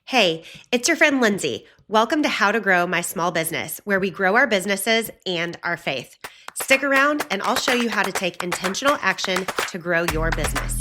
Hey, it's your friend Lindsay. Welcome to How to Grow My Small Business, where we grow our businesses and our faith. Stick around and I'll show you how to take intentional action to grow your business.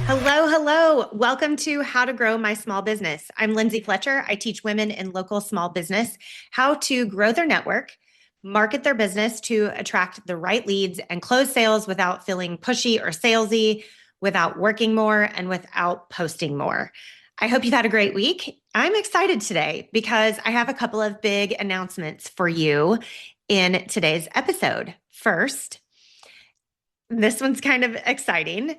Hello. Welcome to How to Grow My Small Business. I'm Lindsay Fletcher. I teach women in local small business how to grow their network, market their business to attract the right leads, and close sales without feeling pushy or salesy, without working more, and without posting more. I hope you've had a great week. I'm excited today because I have a couple of big announcements for you in today's episode. First, this one's kind of exciting.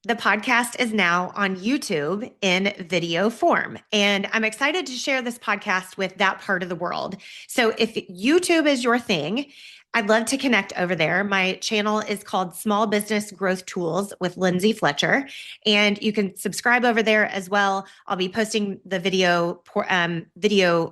The podcast is now on YouTube in video form, and I'm excited to share this podcast with that part of the world. So if YouTube is your thing, I'd love to connect over there. My channel is called Small Business Growth Tools with Lindsay Fletcher, and you can subscribe over there as well. I'll be posting the video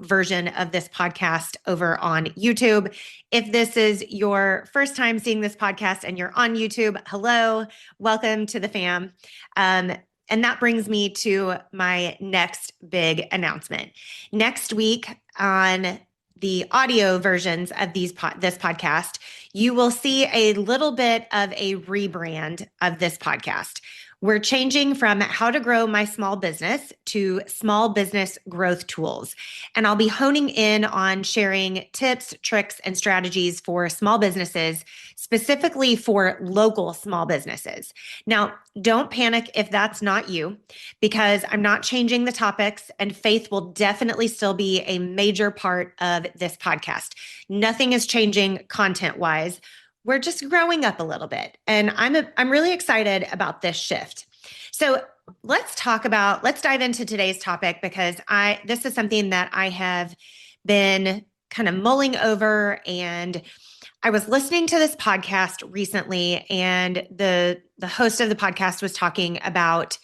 version of this podcast over on YouTube. If this is your first time seeing this podcast and you're on YouTube, hello, welcome to the fam. And that brings me to my next big announcement. Next week on the audio versions of this podcast, you will see a little bit of a rebrand of this podcast. We're changing from How to Grow My Small Business to Small Business Growth Tools. And I'll be honing in on sharing tips, tricks, and strategies for small businesses, specifically for local small businesses. Now, don't panic if that's not you, because I'm not changing the topics, and faith will definitely still be a major part of this podcast. Nothing is changing content-wise. We're just growing up a little bit, and I'm really excited about this shift. So let's dive into today's topic, because this is something that I have been kind of mulling over, and I was listening to this podcast recently, and the host of the podcast was talking about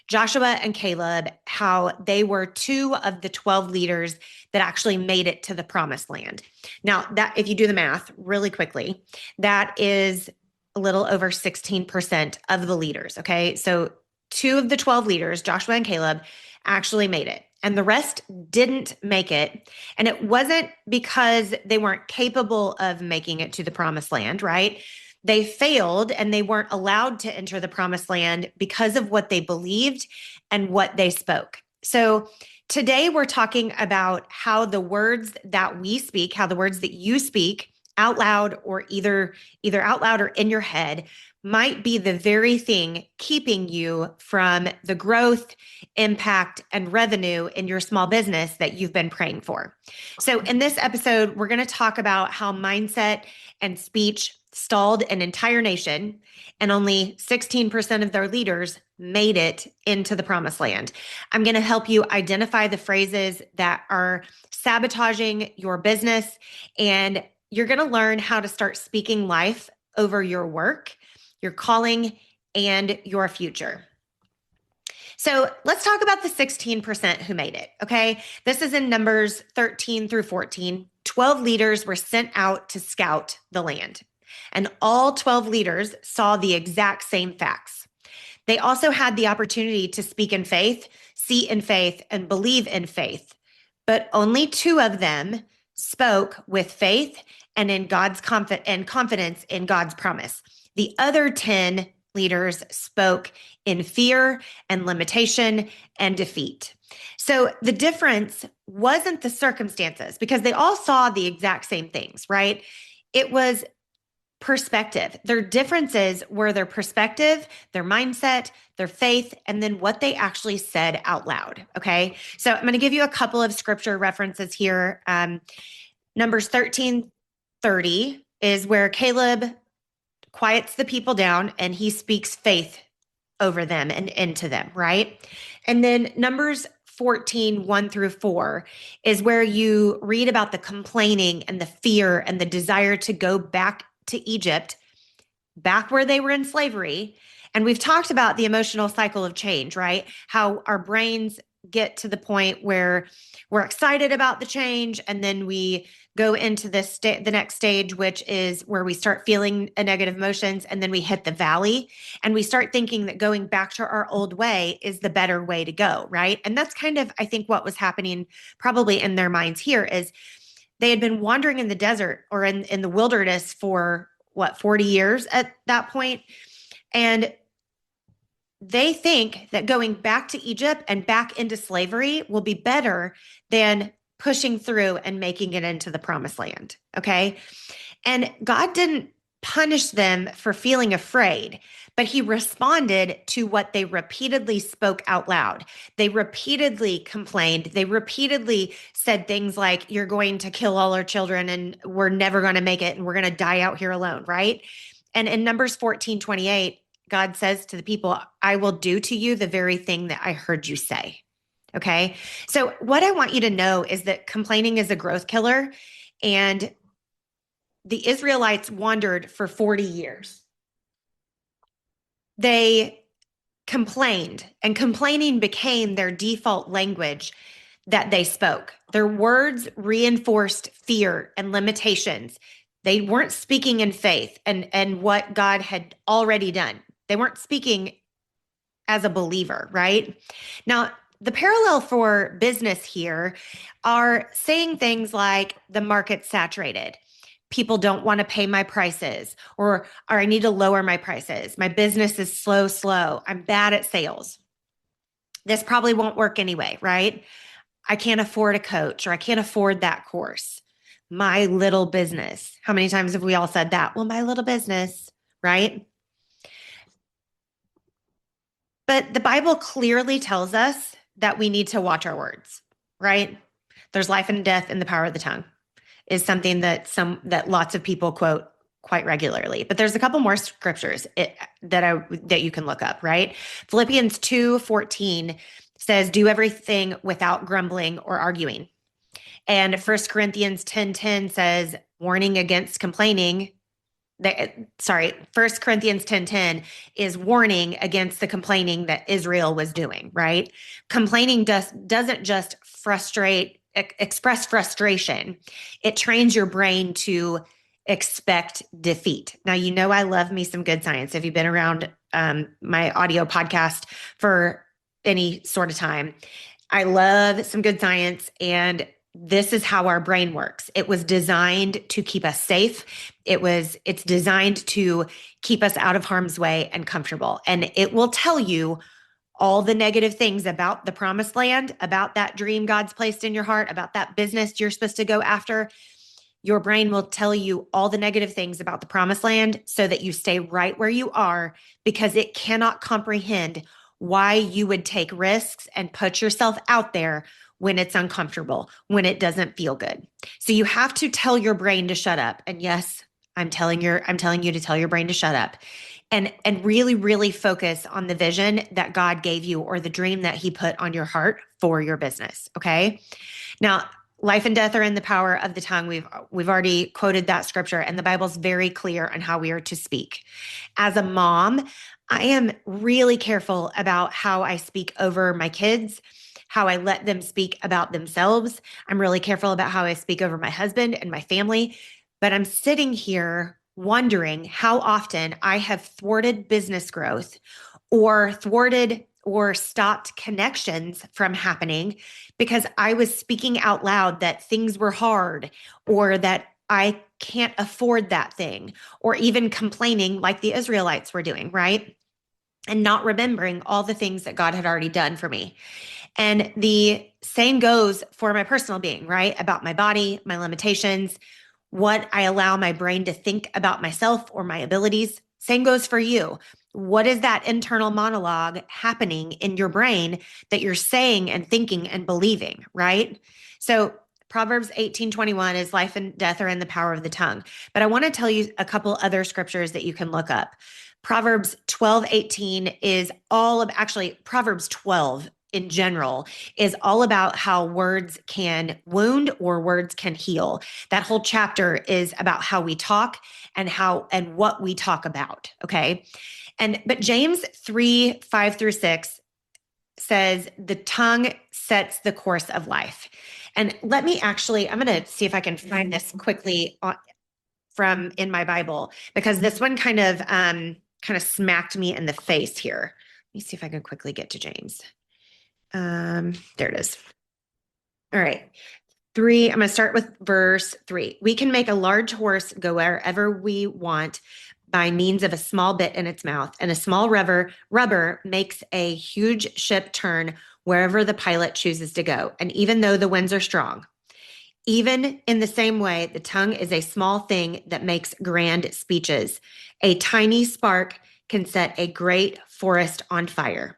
Joshua and Caleb, how they were 2 of the 12 leaders that actually made it to the promised land. Now, that if you do the math really quickly, that is a little over 16% of the leaders, okay? So 2 of the 12 leaders, Joshua and Caleb, actually made it, and the rest didn't make it. And it wasn't because they weren't capable of making it to the promised land, right? They failed and they weren't allowed to enter the promised land because of what they believed and what they spoke. So today we're talking about how the words that we speak, how the words that you speak out loud, or either out loud or in your head, might be the very thing keeping you from the growth, impact, and revenue in your small business that you've been praying for. So in this episode, we're going to talk about how mindset and speech stalled an entire nation, and only 16% of their leaders made it into the promised land. I'm going to help you identify the phrases that are sabotaging your business, and you're going to learn how to start speaking life over your work, your calling, and your future. So let's talk about the 16% who made it, okay? This is in Numbers 13 through 14. 12 leaders were sent out to scout the land, and all 12 leaders saw the exact same facts. They also had the opportunity to speak in faith, see in faith, and believe in faith, but only 2 of them spoke with faith and in God's confidence in God's promise. The other 10 leaders spoke in fear and limitation and defeat. So the difference wasn't the circumstances, because they all saw the exact same things, right? It was perspective. Their differences were their perspective, their mindset, their faith, and then what they actually said out loud. Okay. So I'm going to give you a couple of scripture references here. Numbers 13:30 is where Caleb quiets the people down and he speaks faith over them and into them, right? And then Numbers 14:1 through 4 is where you read about the complaining and the fear and the desire to go back to Egypt, back where they were in slavery. And we've talked about the emotional cycle of change, right? How our brains get to the point where we're excited about the change, and then we go into the next stage, which is where we start feeling a negative emotions, and then we hit the valley, and we start thinking that going back to our old way is the better way to go, right? And that's kind of, I think, what was happening probably in their minds here is they had been wandering in the desert or in the wilderness for 40 years at that point. And they think that going back to Egypt and back into slavery will be better than pushing through and making it into the promised land. Okay. And God didn't punish them for feeling afraid, but he responded to what they repeatedly spoke out loud. They repeatedly complained. They repeatedly said things like, "You're going to kill all our children and we're never going to make it and we're going to die out here alone," right? And in Numbers 14:28, God says to the people, "I will do to you the very thing that I heard you say." Okay. So what I want you to know is that complaining is a growth killer, and the Israelites wandered for 40 years. They complained, and complaining became their default language that they spoke. Their words reinforced fear and limitations. They weren't speaking in faith and what God had already done. They weren't speaking as a believer, right? Now, the parallel for business here are saying things like the market's saturated. People don't want to pay my prices, or I need to lower my prices. My business is slow. I'm bad at sales. This probably won't work anyway, right? I can't afford a coach, or I can't afford that course. My little business. How many times have we all said that? Well, my little business, right? But the Bible clearly tells us that we need to watch our words, right? There's life and death in the power of the tongue, is something that lots of people quote quite regularly. But there's a couple more scriptures that you can look up, right? Philippians 2:14 says, "Do everything without grumbling or arguing." And 1 Corinthians 10:10 says, warning against complaining. 1 Corinthians 10:10 is warning against the complaining that Israel was doing, right? Complaining doesn't just express frustration. It trains your brain to expect defeat. Now, I love me some good science. If you've been around my audio podcast for any sort of time, I love some good science, and this is how our brain works. It was designed to keep us safe. It's designed to keep us out of harm's way and comfortable. And it will tell you all the negative things about the promised land, about that dream God's placed in your heart, about that business you're supposed to go after. Your brain will tell you all the negative things about the promised land so that you stay right where you are, because it cannot comprehend why you would take risks and put yourself out there when it's uncomfortable, when it doesn't feel good. So you have to tell your brain to shut up. And yes, I'm telling you to tell your brain to shut up, and really, really focus on the vision that God gave you, or the dream that he put on your heart for your business. Okay. Now, life and death are in the power of the tongue. We've already quoted that scripture, and the Bible's very clear on how we are to speak. As a mom, I am really careful about how I speak over my kids, how I let them speak about themselves. I'm really careful about how I speak over my husband and my family. But I'm sitting here wondering how often I have thwarted business growth, or thwarted or stopped connections from happening because I was speaking out loud that things were hard, or that I can't afford that thing, or even complaining like the Israelites were doing, right? And not remembering all the things that God had already done for me. And the same goes for my personal being, right? About my body, my limitations, what I allow my brain to think about myself or my abilities. Same goes for you. What is that internal monologue happening in your brain that you're saying and thinking and believing, right? So Proverbs 18:21 is life and death are in the power of the tongue. But I want to tell you a couple other scriptures that you can look up. Proverbs 12:18 is Proverbs 12 in general is all about how words can wound or words can heal. That whole chapter is about how we talk and what we talk about. Okay. But James 3:5-6 says the tongue sets the course of life. And I'm going to see if I can find this quickly from in my Bible, because this one kind of smacked me in the face here. Let me see if I can quickly get to James. There it is. All right. 3, I'm going to start with verse 3. We can make a large horse go wherever we want by means of a small bit in its mouth, and a small rubber makes a huge ship turn wherever the pilot chooses to go. And even though the winds are strong, even in the same way, the tongue is a small thing that makes grand speeches. A tiny spark can set a great forest on fire.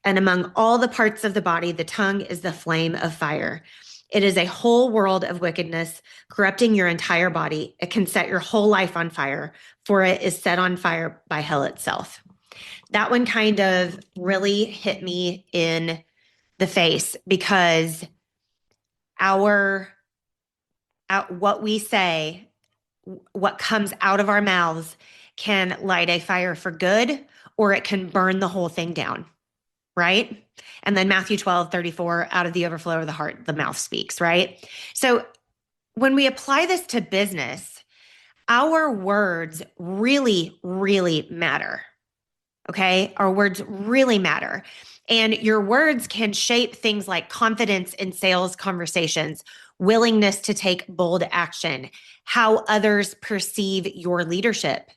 And among all the parts of the body, the tongue is the flame of fire. It is a whole world of wickedness, corrupting your entire body. It can set your whole life on fire, for it is set on fire by hell itself. That one kind of really hit me in the face, because what we say, what comes out of our mouths, can light a fire for good, or it can burn the whole thing down, right? And then Matthew 12:34, out of the overflow of the heart, the mouth speaks, right? So when we apply this to business, our words really, really matter. Okay. Our words really matter. And your words can shape things like confidence in sales conversations, willingness to take bold action, how others perceive your leadership.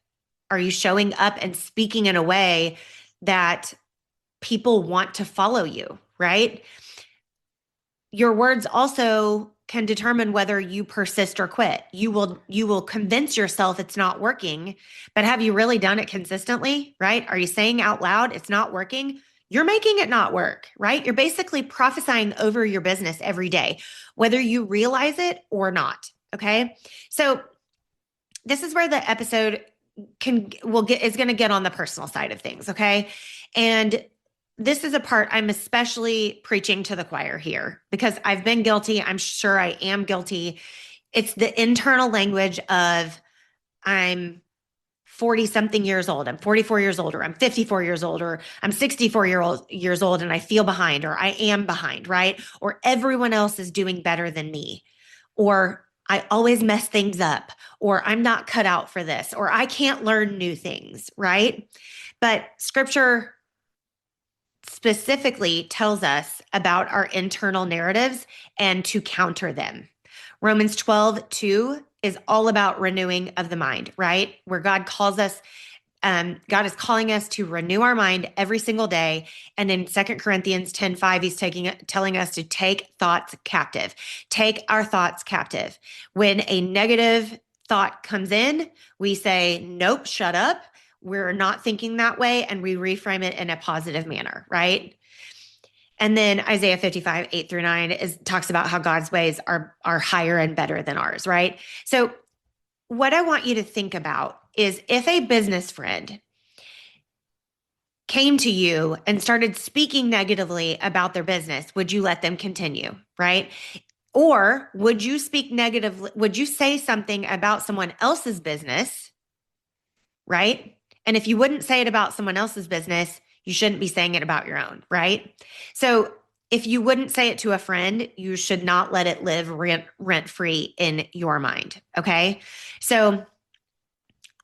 Are you showing up and speaking in a way that people want to follow you, right? Your words also can determine whether you persist or quit. You will convince yourself it's not working, but have you really done it consistently, right? Are you saying out loud it's not working? You're making it not work, right? You're basically prophesying over your business every day, whether you realize it or not, okay? So this is where the episode is going to get on the personal side of things, okay? And this is a part I'm especially preaching to the choir here, because I've been guilty. I'm sure I am guilty. It's the internal language of, I'm 40 something years old. I'm 44 years old, or I'm 54 years old, or I'm 64 years old and I feel behind, or I am behind, right? Or everyone else is doing better than me, or I always mess things up, or I'm not cut out for this, or I can't learn new things, right? But scripture specifically tells us about our internal narratives and to counter them. Romans 12:2 is all about renewing of the mind, right? Where God is calling us to renew our mind every single day. And in 2 Corinthians 10:5, he's telling us to take thoughts captive. Take our thoughts captive. When a negative thought comes in, we say, nope, shut up. We're not thinking that way. And we reframe it in a positive manner, right? And then Isaiah 55:8-9 talks about how God's ways are higher and better than ours, right? So what I want you to think about is, if a business friend came to you and started speaking negatively about their business, would you let them continue, right? Or would you speak negatively? Would you say something about someone else's business, right? And if you wouldn't say it about someone else's business, you shouldn't be saying it about your own, right? So if you wouldn't say it to a friend, you should not let it live rent-free in your mind, okay? So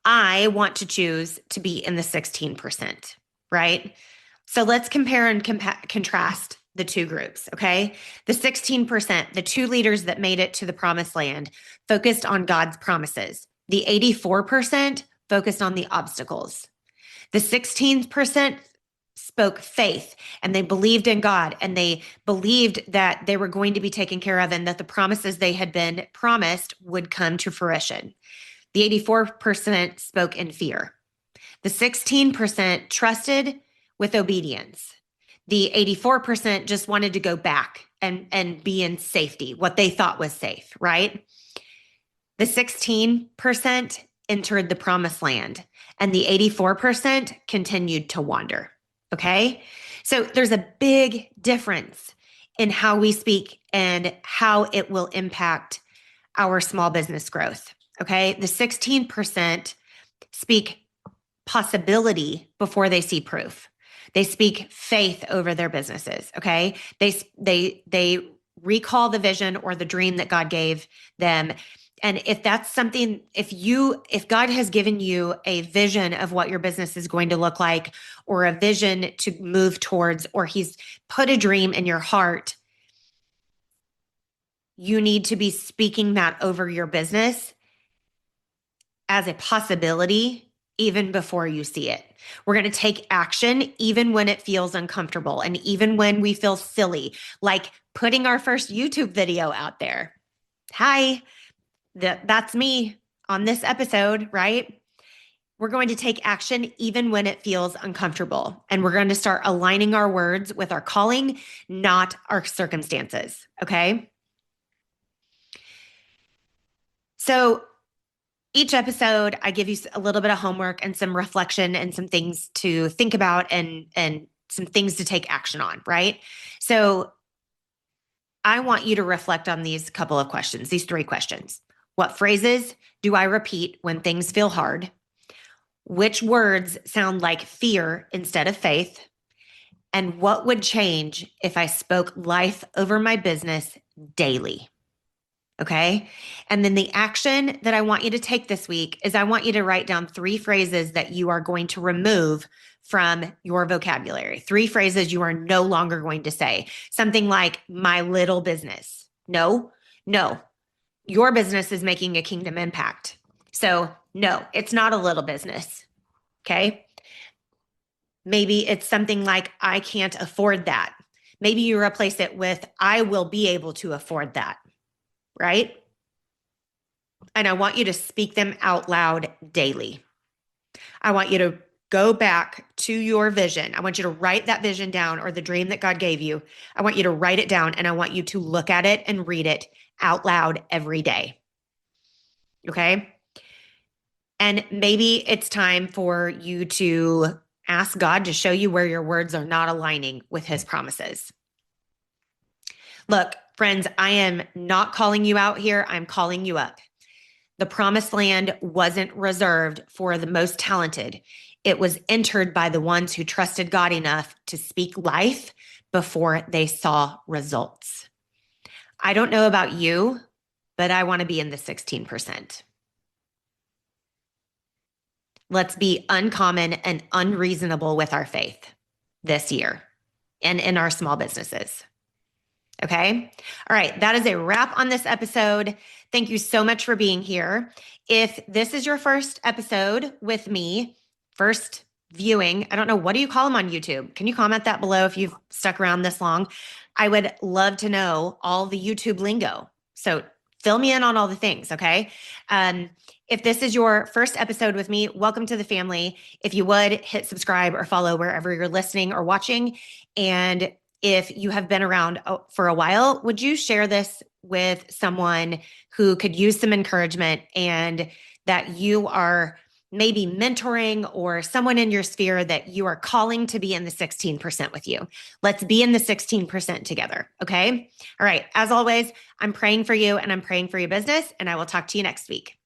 I want to choose to be in the 16%, right? So let's compare and contrast the two groups, okay? The 16%, the two leaders that made it to the promised land, focused on God's promises. The 84% focused on the obstacles. The 16% spoke faith, and they believed in God, and they believed that they were going to be taken care of, and that the promises they had been promised would come to fruition. The 84% spoke in fear. The 16% trusted with obedience. The 84% just wanted to go back and be in safety, what they thought was safe, right? The 16% entered the promised land, and the 84% continued to wander, okay? So there's a big difference in how we speak and how it will impact our small business growth, okay? The 16% speak possibility before they see proof. They speak faith over their businesses. Okay. They recall the vision or the dream that God gave them. And if that's something, if God has given you a vision of what your business is going to look like, or a vision to move towards, or He's put a dream in your heart, you need to be speaking that over your business as a possibility even before you see it. We're going to take action even when it feels uncomfortable and even when we feel silly, like putting our first YouTube video out there. Hi, that's me on this episode, right? We're going to take action even when it feels uncomfortable. And we're going to start aligning our words with our calling, not our circumstances. Okay. So each episode, I give you a little bit of homework and some reflection and some things to think about and some things to take action on, right? So I want you to reflect on these couple of questions, these 3 questions. What phrases do I repeat when things feel hard? Which words sound like fear instead of faith? And what would change if I spoke life over my business daily? Okay. And then the action that I want you to take this week is I want you to write down 3 phrases that you are going to remove from your vocabulary. 3 phrases you are no longer going to say. Something like my little business. No. Your business is making a kingdom impact. So no, it's not a little business. Okay. Maybe it's something like I can't afford that. Maybe you replace it with I will be able to afford that. Right? And I want you to speak them out loud daily. I want you to go back to your vision. I want you to write that vision down, or the dream that God gave you. I want you to write it down, and I want you to look at it and read it out loud every day. Okay? And maybe it's time for you to ask God to show you where your words are not aligning with His promises. Look, friends, I am not calling you out here. I'm calling you up. The promised land wasn't reserved for the most talented. It was entered by the ones who trusted God enough to speak life before they saw results. I don't know about you, but I want to be in the 16%. Let's be uncommon and unreasonable with our faith this year and in our small businesses. Okay. All right. That is a wrap on this episode. Thank you so much for being here. If this is your first episode with me, first viewing, I don't know, what do you call them on YouTube? Can you comment that below if you've stuck around this long? I would love to know all the YouTube lingo. So fill me in on all the things. Okay. If this is your first episode with me, welcome to the family. If you would hit subscribe or follow wherever you're listening or watching. And if you have been around for a while, would you share this with someone who could use some encouragement, and that you are maybe mentoring, or someone in your sphere that you are calling to be in the 16% with you? Let's be in the 16% together. Okay. All right. As always, I'm praying for you and I'm praying for your business, and I will talk to you next week.